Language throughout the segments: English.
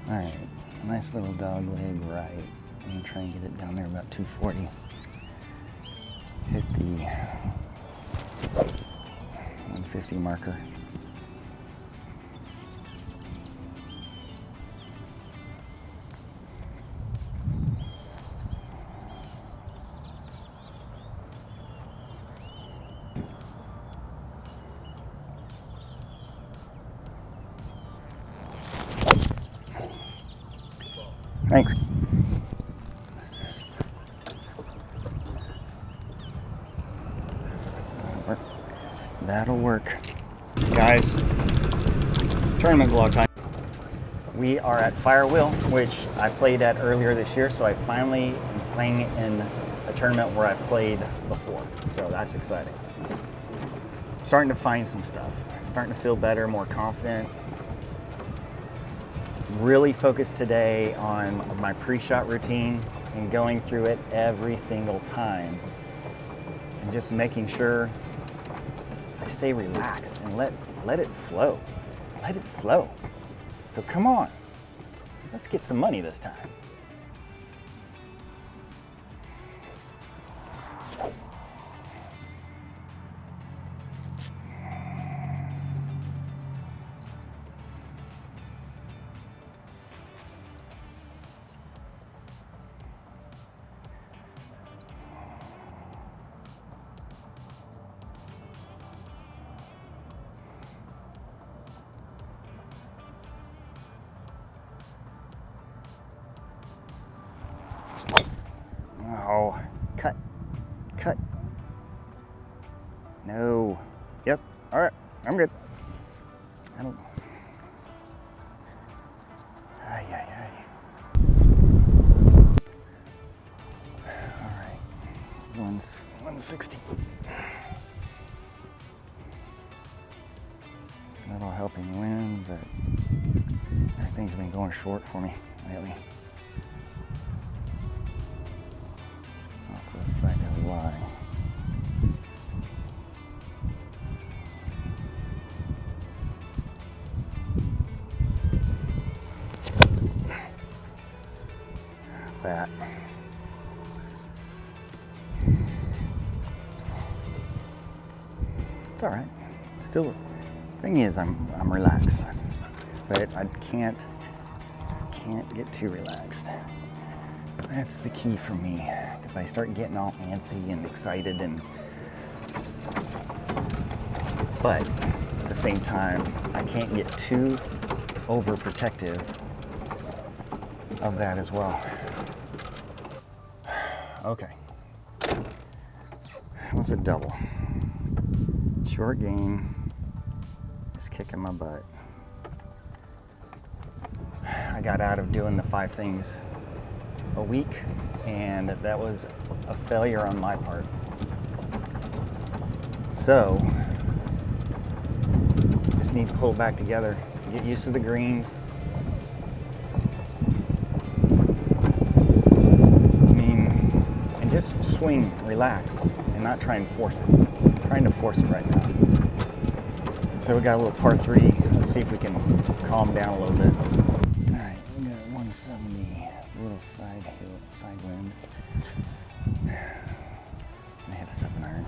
All right, nice little dog leg right. I'm gonna try and get it down there about 240. Hit the 150 marker. Thanks. That'll work. Guys, tournament vlog time. We are at Firewheel, which I played at earlier this year, so I finally am playing in a tournament where I've played before. So that's exciting. Starting to find some stuff. Starting to feel better, more confident. Really focused today on my pre-shot routine and going through it every single time and just making sure I stay relaxed and let it flow. Let it flow. So come on, let's get some money this time. Oh, cut. No. Yes, all right, I'm good. I don't. Ay. All right, 160. That'll help him win, but everything's been going short for me lately. Also decided to lie. That. It's all right. Still, thing is, I'm relaxed, but I can't get too relaxed. That's the key for me, because I start getting all antsy and excited, but at the same time, I can't get too overprotective of that as well. Okay, what's a double? Short game is kicking my butt. I got out of doing the 5 things a week, and that was a failure on my part. So, just need to pull it back together, get used to the greens. And just swing, relax, and not try and force it. I'm trying to force it right now. So we got a little par 3. Let's see if we can calm down a little bit. All right, we got 170. Little side wind. I hit a 7-iron.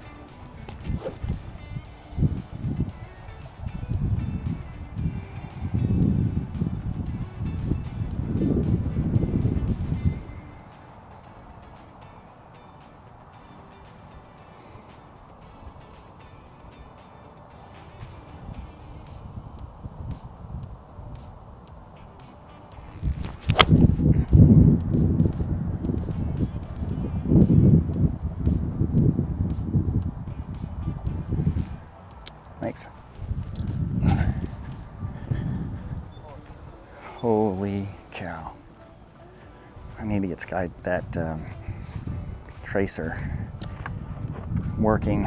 Thanks. Holy cow. I need to get that tracer working.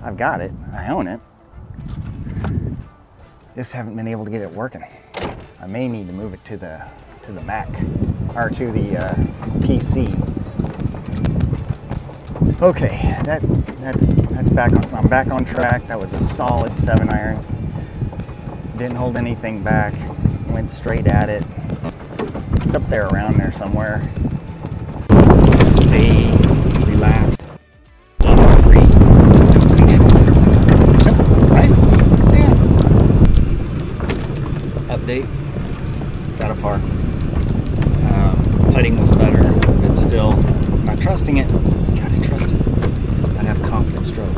I've got it, I own it. Just haven't been able to get it working. I may need to move it to the Mac, or to the PC. Okay, that's back on. I'm back on track. That was a solid 7-iron. Didn't hold anything back. Went straight at it. It's up there, around there somewhere. Just stay relaxed, aim free, no control. Simple, right? Yeah. Update. Got a par. Putting was better, but still not trusting it. Gotta trust it. Gotta have confident stroke.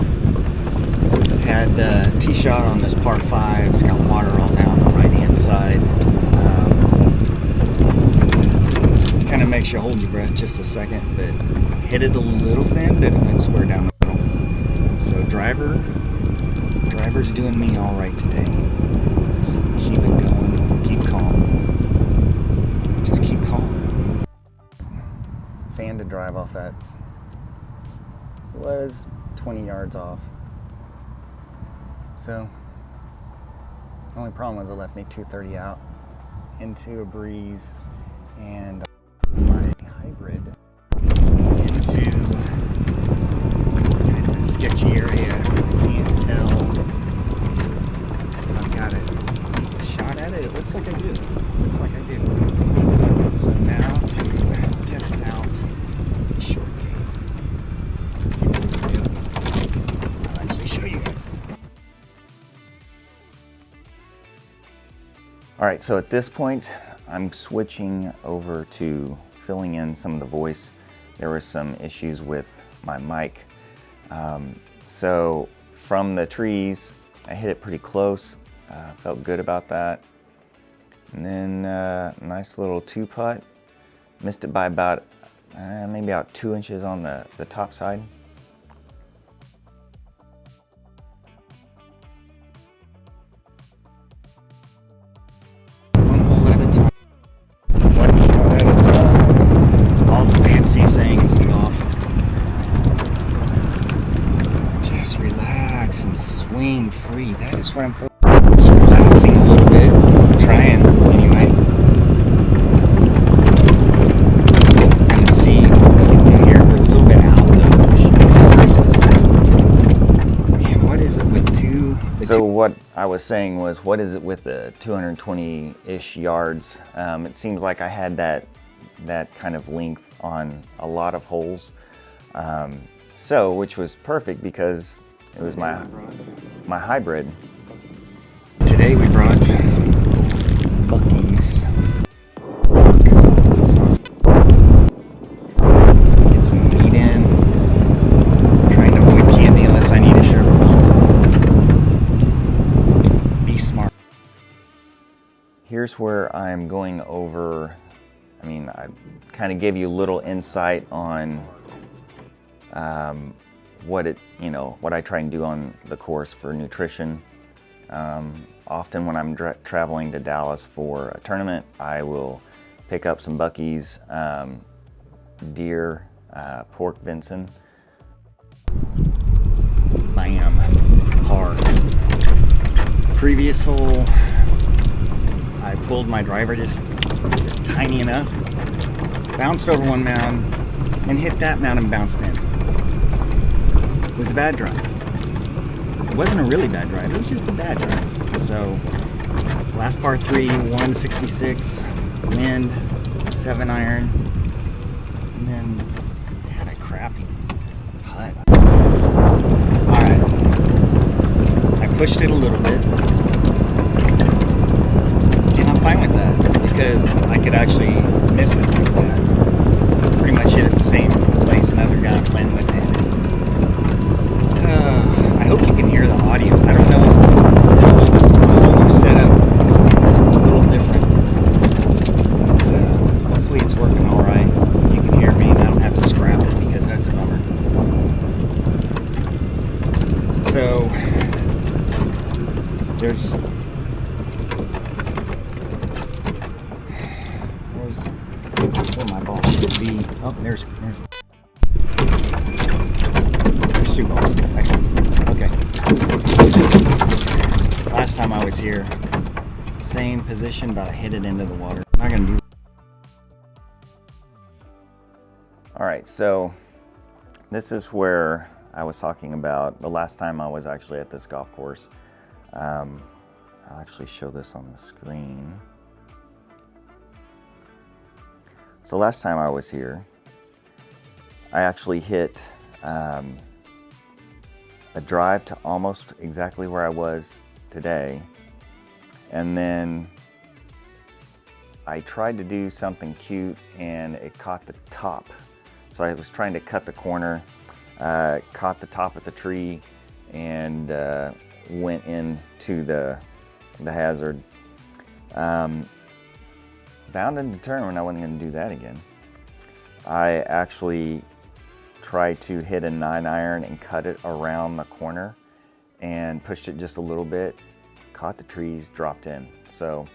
Had a tee shot on this par 5. It's got water all down the right hand side. Kind of makes you hold your breath just a second, but hit it a little thin, but it went square down the middle. So driver's doing me all right today. Let's keep it going, keep calm. Just keep calm. Fan to drive off that was 20 yards off. So the only problem was it left me 230 out into a breeze and my hybrid into kind of a sketchy area. I can't tell if I've got a shot at it. It looks like I do. Looks like I do. So now to test out the short game. Let's see what we can do. I'll actually show you guys. All right, so at this point, I'm switching over to filling in some of the voice. There were some issues with my mic. So from the trees, I hit it pretty close. Felt good about that. And then nice little 2-putt. Missed it by about, maybe about 2 inches on the top side. Sayings of golf. Just relax and swing free. That is what I'm just relaxing a little bit. Trying anyway. And see here we're a little bit out though. Man, what is it with two? So what I was saying was, what is it with the 220-ish yards? It seems like I had that kind of length on a lot of holes, which was perfect because it was my hybrid. Today we brought Bucky's. Get some meat in. Trying to avoid candy unless I need a sugar bump. Be smart. Here's where I'm going over. I kind of gave you a little insight on what I try and do on the course for nutrition. Often when I'm traveling to Dallas for a tournament, I will pick up some Bucky's deer pork venison. Bam, par. Previous hole, I pulled my driver just tiny enough, bounced over one mound, and hit that mound and bounced in. It was a bad drive. It wasn't a really bad drive, it was just a bad drive. So, last par 3, 166, wind, 7-iron, and then had a crappy putt. Alright, I pushed it a little bit, and I'm fine with that, because I could actually miss it like that. Pretty much hit it the same place another guy playing with it. I hope you can hear the audio. I don't know how well this whole new setup. It's a little different. Hopefully it's working all right. You can hear me and I don't have to scrap it because that's a bummer. So there's where my ball should be. Oh, there's 2 balls. Excellent. Okay. Last time I was here, same position, but I hit it into the water. I'm not gonna do. All right, so this is where I was talking about the last time I was actually at this golf course. I'll actually show this on the screen. So last time I was here, I actually hit a drive to almost exactly where I was today. And then I tried to do something cute and it caught the top. So I was trying to cut the corner, caught the top of the tree and went into the hazard. Bound and determined I wasn't going to do that again. I actually tried to hit a 9-iron and cut it around the corner and pushed it just a little bit, caught the trees, dropped in. So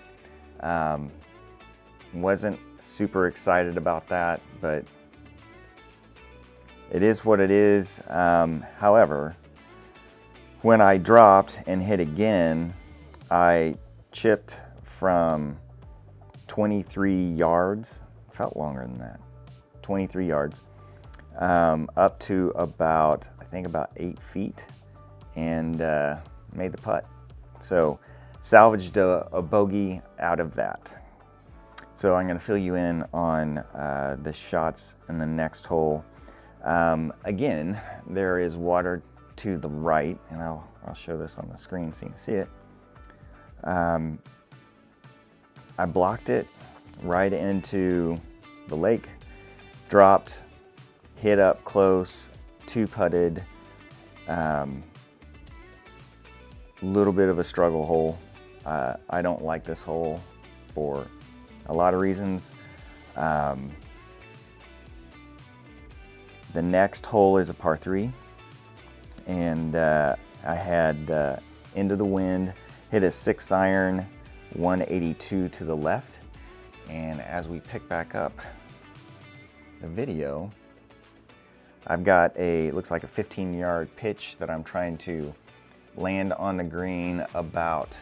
wasn't super excited about that, but it is what it is. However, when I dropped and hit again, I chipped from 23 yards, felt longer than that, 23 yards, up to about, I think about 8 feet, and made the putt. So salvaged a bogey out of that. So I'm going to fill you in on the shots in the next hole. Again, there is water to the right, and I'll show this on the screen so you can see it. I blocked it right into the lake, dropped, hit up close, 2-putted, little bit of a struggle hole. I don't like this hole for a lot of reasons. The next hole is a par 3, and I had into the wind, hit a 6-iron, 182 to the left, and as we pick back up the video, I've got looks like a 15-yard pitch that I'm trying to land on the green about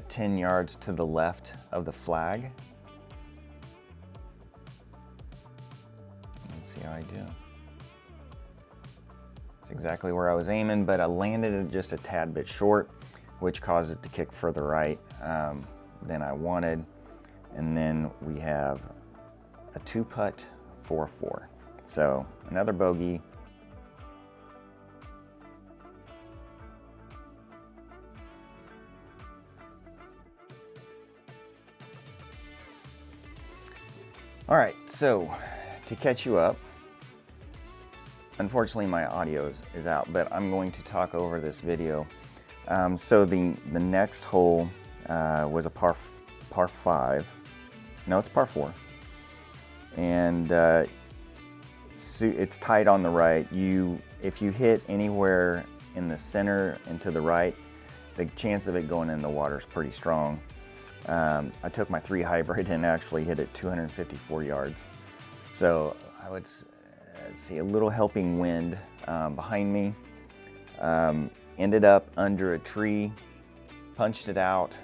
10 yards to the left of the flag. Let's see how I do. It's exactly where I was aiming, but I landed it just a tad bit short, which caused it to kick further right than I wanted. And then we have a 2-putt for a 4. So another bogey. All right, so to catch you up, unfortunately my audio is out, but I'm going to talk over this video. So the next hole was a par 5. No, it's par 4. And it's tight on the right. If you hit anywhere in the center and to the right, the chance of it going in the water is pretty strong. I took my 3 hybrid and actually hit it 254 yards. So I would see a little helping wind behind me. Ended up under a tree, punched it out.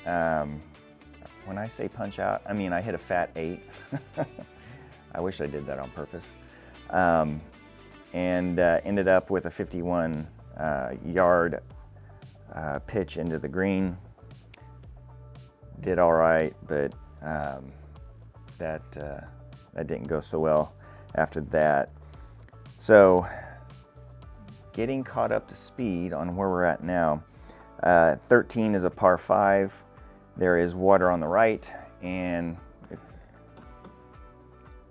When I say punch out, I mean I hit a fat 8. I wish I did that on purpose. And ended up with a 51 yard pitch into the green. Did all right, but that didn't go so well after that. So getting caught up to speed on where we're at now. 13 is a par 5. There is water on the right, and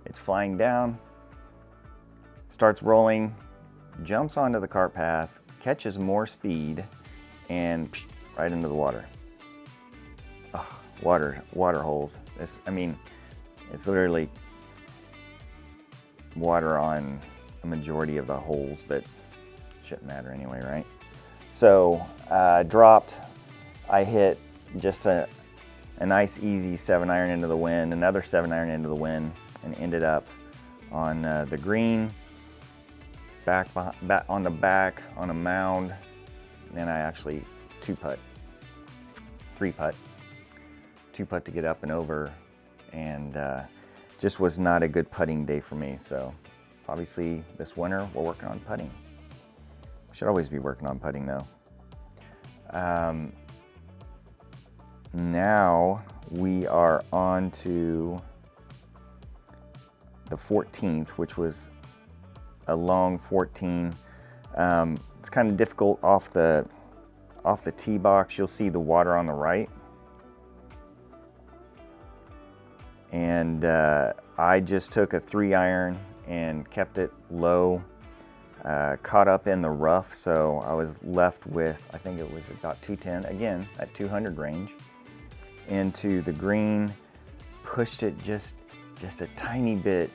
it's flying down, starts rolling, jumps onto the cart path, catches more speed, and right into the water. Oh, water holes. It's literally water on a majority of the holes, but it shouldn't matter anyway, right? So dropped. I hit just a nice easy 7-iron into the wind, another 7-iron into the wind, and ended up on the green, back on the back on a mound. And then I actually 2-putt, 3-putt, 2-putt to get up and over, and just was not a good putting day for me. So obviously this winter we're working on putting. We should always be working on putting though. Now we are on to the 14th, which was a long 14. It's kind of difficult off the tee box. You'll see the water on the right. And I just took a 3-iron and kept it low, caught up in the rough, so I was left with, I think it was about 210, again, at 200 range, into the green, pushed it just a tiny bit,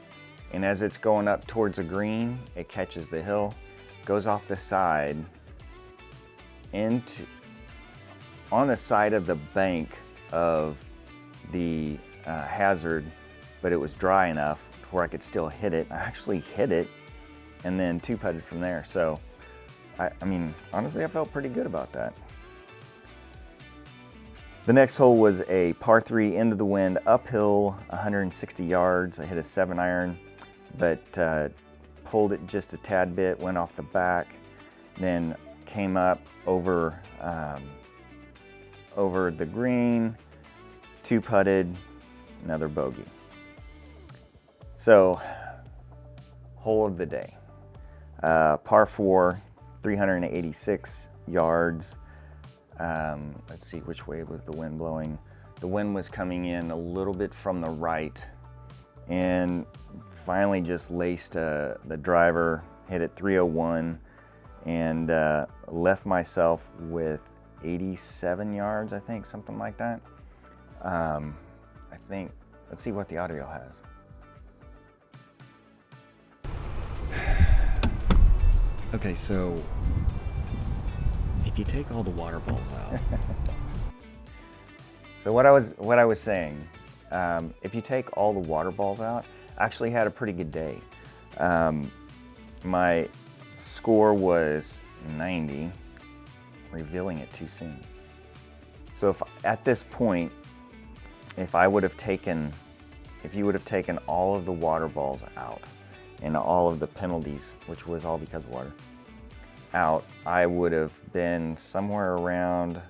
and as it's going up towards the green, it catches the hill, goes off the side, on the side of the bank of the hazard, but it was dry enough where I could still hit it. I actually hit it and then 2-putted from there. So, I mean, honestly, I felt pretty good about that. The next hole was a par 3 into the wind, uphill, 160 yards. I hit a 7-iron, but pulled it just a tad bit, went off the back, then came up over the green, 2-putted, another bogey. So, hole of the day. Par 4, 386 yards. Let's see, which way was the wind blowing? The wind was coming in a little bit from the right, and finally just laced the driver, hit it 301, and left myself with 87 yards, I think, something like that. I think, let's see what the audio has. Okay, so if you take all the water balls out. So what I was saying, if you take all the water balls out, I actually had a pretty good day. My score was 90, revealing it too soon. So if at this point, if you would have taken all of the water balls out and all of the penalties, which was all because of water, out, I would have been somewhere around,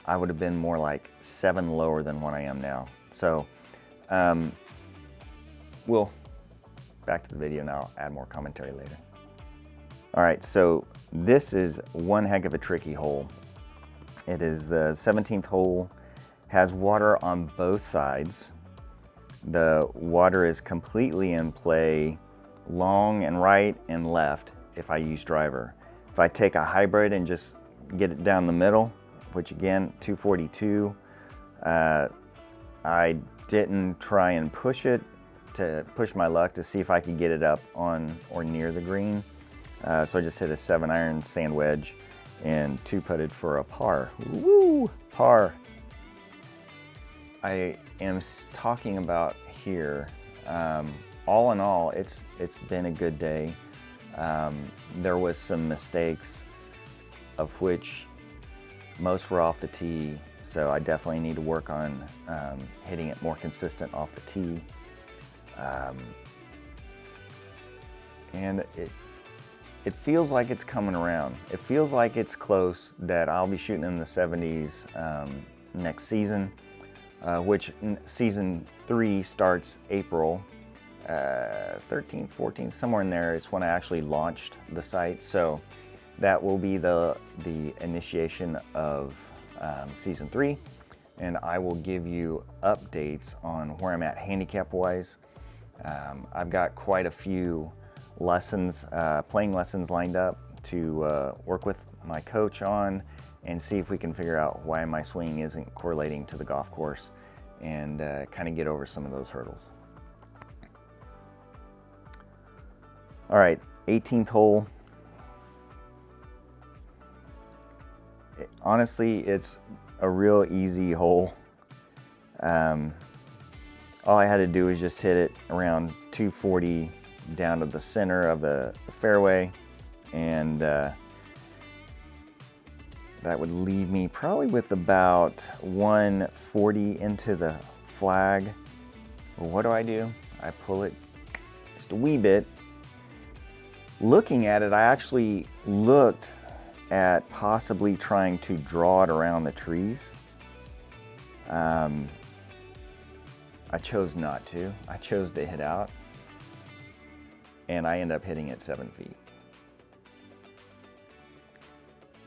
I would have been more like 7 lower than what I am now. So, we'll back to the video now, add more commentary later. All right, so this is one heck of a tricky hole. It is the 17th hole, has water on both sides. The water is completely in play, long and right and left if I use driver. If I take a hybrid and just get it down the middle, which again, 242, I didn't try and push my luck to see if I could get it up on or near the green. So I just hit a 7-iron sand wedge and 2-putted for a par. Woo, par. I am talking about here, all in all, it's been a good day. There was some mistakes, of which most were off the tee, so I definitely need to work on hitting it more consistent off the tee. And it feels like it's coming around. It feels like it's close, that I'll be shooting in the 70s next season, which season 3 starts April 13th, 14th, somewhere in there is when I actually launched the site. So that will be the initiation of season 3, and I will give you updates on where I'm at handicap-wise. I've got quite a few lessons, playing lessons lined up to work with my coach on and see if we can figure out why my swing isn't correlating to the golf course and kind of get over some of those hurdles. All right, 18th hole. Honestly, it's a real easy hole. All I had to do was just hit it around 240 down to the center of the fairway, and that would leave me probably with about 140 into the flag. Well, what do? I pull it just a wee bit. Looking at it, I actually looked at possibly trying to draw it around the trees. I chose not to. I chose to hit out. and I end up hitting it 7 feet.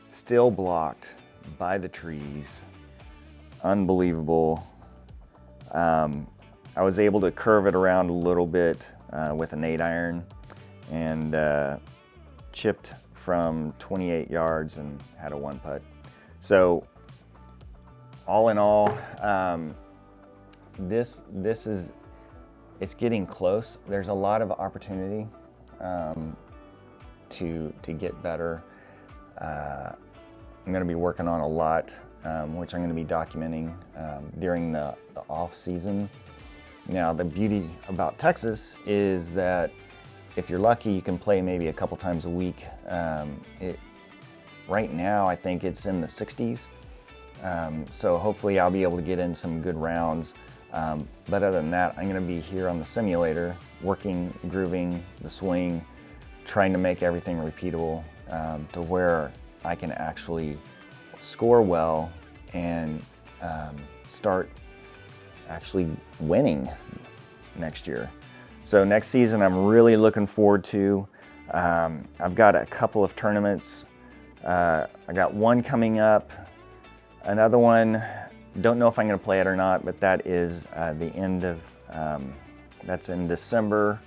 Still blocked by the trees. Unbelievable. I was able to curve it around a little bit with an 8-iron and chipped from 28 yards and had a 1-putt. So all in all, it's getting close. There's a lot of opportunity to get better. I'm going to be working on a lot, which I'm going to be documenting during the off season. Now, the beauty about Texas is that if you're lucky, you can play maybe a couple times a week. Right now, I think it's in the 60s. So hopefully I'll be able to get in some good rounds. But other than that, I'm going to be here on the simulator, working, grooving the swing, trying to make everything repeatable to where I can actually score well and start actually winning next year. So next season I'm really looking forward to. I've got a couple of tournaments. I got one coming up, another one, don't know if I'm going to play it or not, but that is the end of, that's in December,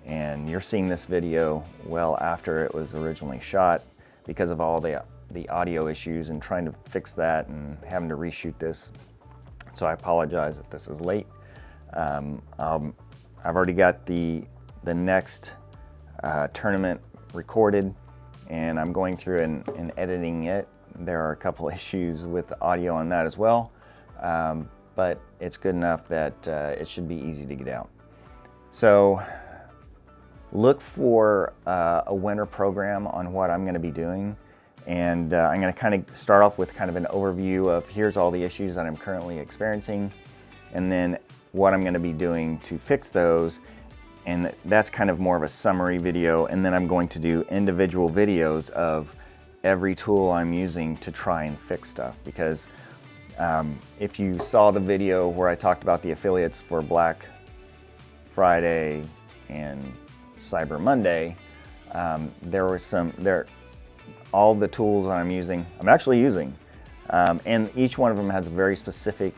and you're seeing this video well after it was originally shot because of all the audio issues and trying to fix that and having to reshoot this. So I apologize if this is late. I've already got the next tournament recorded, and I'm going through and editing it. There are a couple issues with the audio on that as well, but it's good enough that it should be easy to get out. So look for a winter program on what I'm going to be doing, and I'm going to kind of start off with kind of an overview of here's all the issues that I'm currently experiencing, and then what I'm going to be doing to fix those. And that's kind of more of a summary video, and then I'm going to do individual videos of every tool I'm using to try and fix stuff. Because if you saw the video where I talked about the affiliates for Black Friday and Cyber Monday, there were all the tools that I'm actually using, and each one of them has a very specific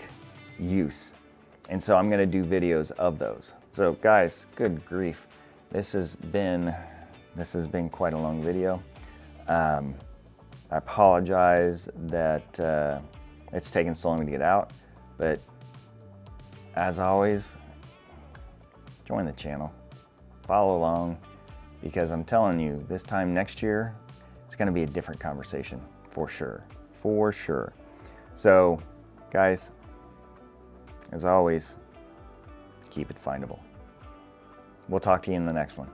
use. And so I'm going to do videos of those. So guys, good grief, this has been quite a long video. I apologize that it's taken so long to get out, but as always, join the channel, follow along, because I'm telling you, this time next year, it's going to be a different conversation for sure, for sure. So guys, as always, keep it findable. We'll talk to you in the next one.